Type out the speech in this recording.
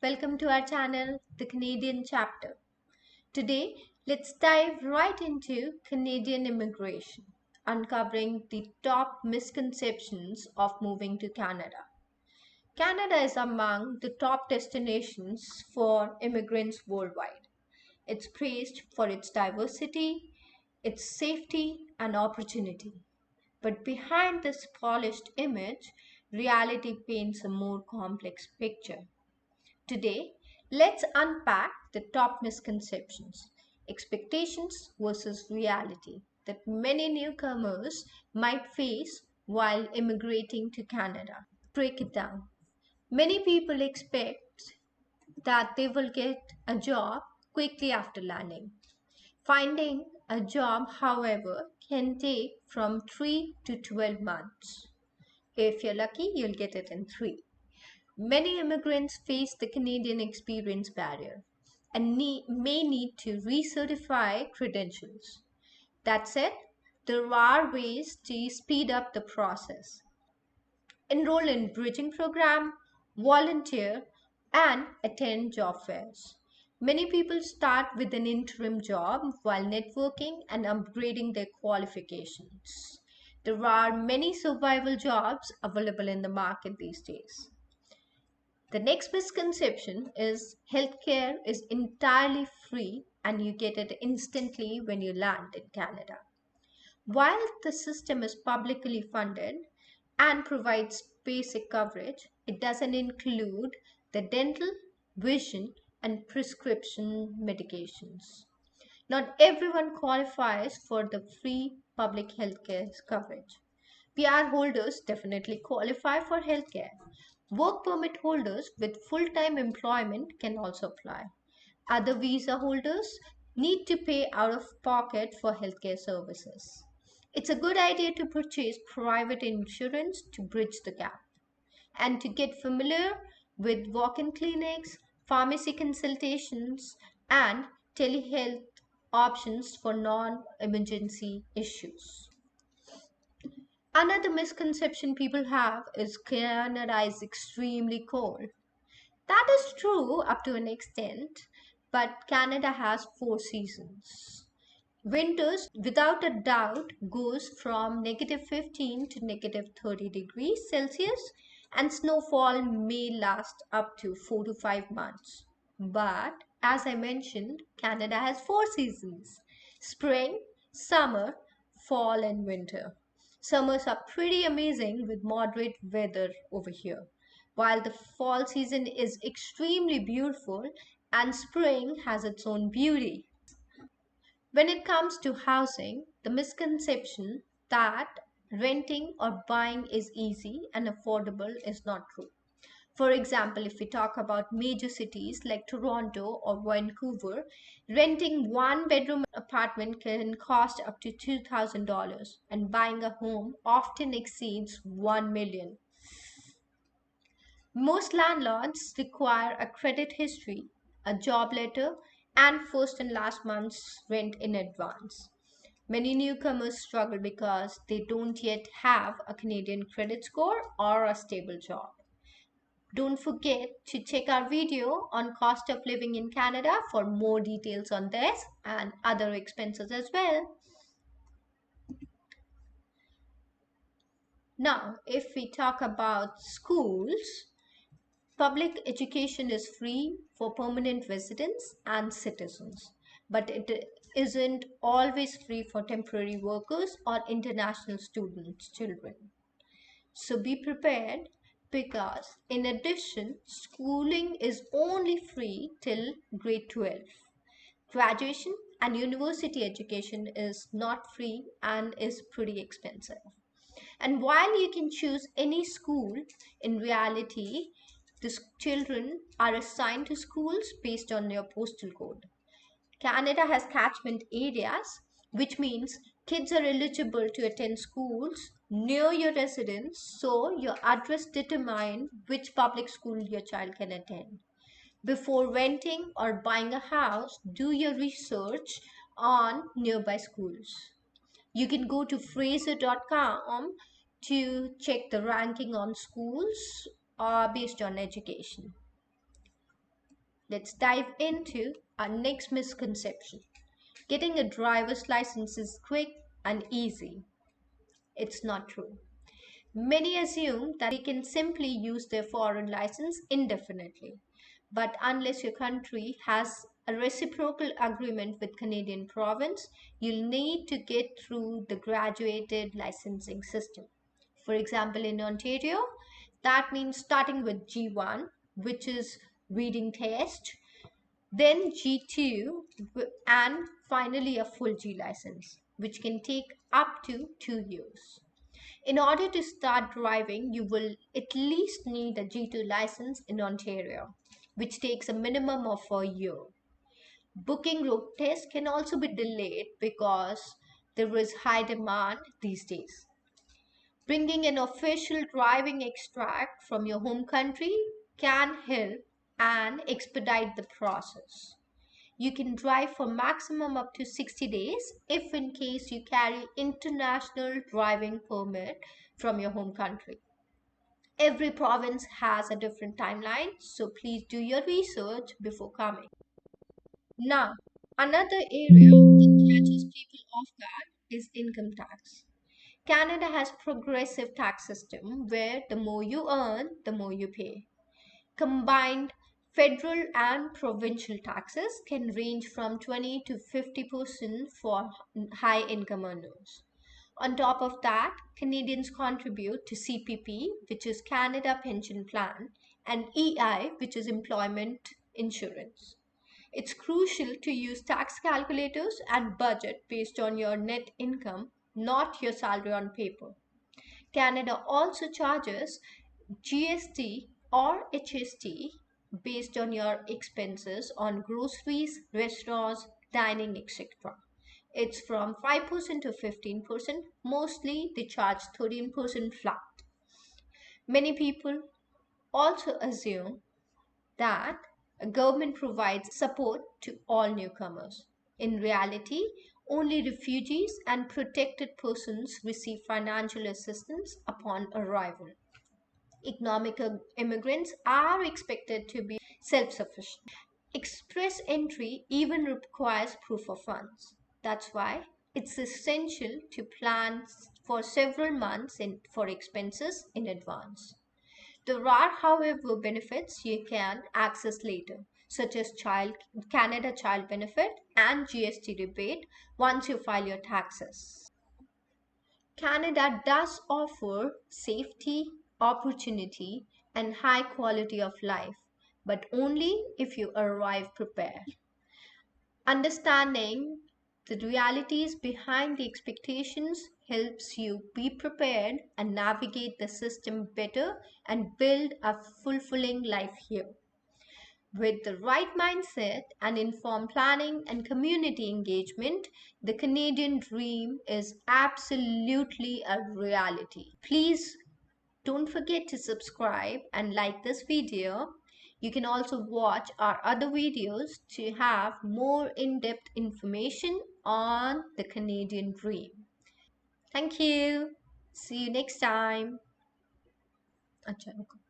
Welcome to our channel, The Canadian Chapter. Today, let's dive right into Canadian immigration, uncovering the top misconceptions of moving to Canada. Canada is among the top destinations for immigrants worldwide. It's praised for its diversity, its safety, and opportunity. But behind this polished image, reality paints a more complex picture. Today, let's unpack the top misconceptions, expectations versus reality that many newcomers might face while immigrating to Canada. Break it down. Many people expect that they will get a job quickly after landing. Finding a job, however, can take from 3 to 12 months. If you're lucky, you'll get it in 3. Many immigrants face the Canadian experience barrier and may need to recertify credentials. That said, there are ways to speed up the process. Enroll in bridging program, volunteer, and attend job fairs. Many people start with an interim job while networking and upgrading their qualifications. There are many survival jobs available in the market these days. The next misconception is healthcare is entirely free and you get it instantly when you land in Canada. While the system is publicly funded and provides basic coverage, it doesn't include the dental, vision, and prescription medications. Not everyone qualifies for the free public healthcare coverage. PR holders definitely qualify for healthcare. Work permit holders with full time employment can also apply. Other visa holders need to pay out of pocket for healthcare services. It's a good idea to purchase private insurance to bridge the gap and to get familiar with walk in clinics, pharmacy consultations, and telehealth options for non emergency issues. Another misconception people have is Canada is extremely cold. That is true up to an extent, but Canada has 4 seasons. Winters, without a doubt, goes from -15 to -30 degrees Celsius, and snowfall may last up to 4 to 5 months. But as I mentioned, Canada has 4 seasons: spring, summer, fall, and winter. Summers are pretty amazing with moderate weather over here, while the fall season is extremely beautiful and spring has its own beauty. When it comes to housing, the misconception that renting or buying is easy and affordable is not true. For example, if we talk about major cities like Toronto or Vancouver, renting one bedroom apartment can cost up to $2,000 and buying a home often exceeds 1 million. Most landlords require a credit history, a job letter, and first and last month's rent in advance. Many newcomers struggle because they don't yet have a Canadian credit score or a stable job. Don't forget to check our video on cost of living in Canada for more details on this and other expenses as well. Now, if we talk about schools, public education is free for permanent residents and citizens, but it isn't always free for temporary workers or international students' children. So be prepared because, in addition, schooling is only free till grade 12. Graduation and university education is not free and is pretty expensive. And while you can choose any school, in reality, children are assigned to schools based on your postal code. Canada has catchment areas, which means kids are eligible to attend schools near your residence, so your address determines which public school your child can attend. Before renting or buying a house, do your research on nearby schools. You can go to fraser.com to check the ranking on schools based on education. let's dive into our next misconception. Getting a driver's license is quick and easy. It's not true. Many assume that they can simply use their foreign license indefinitely. But unless your country has a reciprocal agreement with Canadian province, you'll need to get through the graduated licensing system. For example, in Ontario, that means starting with G1, which is reading test, then G2, and finally a full G license, which can take up to 2 years. In order to start driving, you will at least need a G2 license in Ontario, which takes a minimum of a year. Booking road tests can also be delayed because there is high demand these days. Bringing an official driving extract from your home country can help and expedite the process. You can drive for maximum up to 60 days if in case you carry international driving permit from your home country. Every province has a different timeline, so please do your research before coming. Now, another area that catches people off guard is income tax. Canada has progressive tax system where the more you earn, the more you pay. Combined federal and provincial taxes can range from 20 to 50% for high income earners. On top of that, Canadians contribute to CPP, which is Canada Pension Plan, and EI, which is Employment Insurance. It's crucial to use tax calculators and budget based on your net income, not your salary on paper. Canada also charges GST or HST based on your expenses on groceries, restaurants, dining, etc. It's from 5% to 15%. Mostly they charge 13% flat. Many people also assume that a government provides support to all newcomers. In reality, only refugees and protected persons receive financial assistance upon arrival. Economic immigrants are expected to be self sufficient. Express entry even requires proof of funds. That's why it's essential to plan for several months for expenses in advance. There are, however, benefits you can access later, such as Canada Child Benefit and GST rebate once you file your taxes. Canada does offer safety, opportunity, and high quality of life, but only if you arrive prepared. Understanding the realities behind the expectations helps you be prepared and navigate the system better and build a fulfilling life here. With the right mindset and informed planning and community engagement, the Canadian dream is absolutely a reality. Please don't forget to subscribe and like this video. You can also watch our other videos to have more in-depth information on the Canadian dream. Thank you. See you next time. अच्छा रुको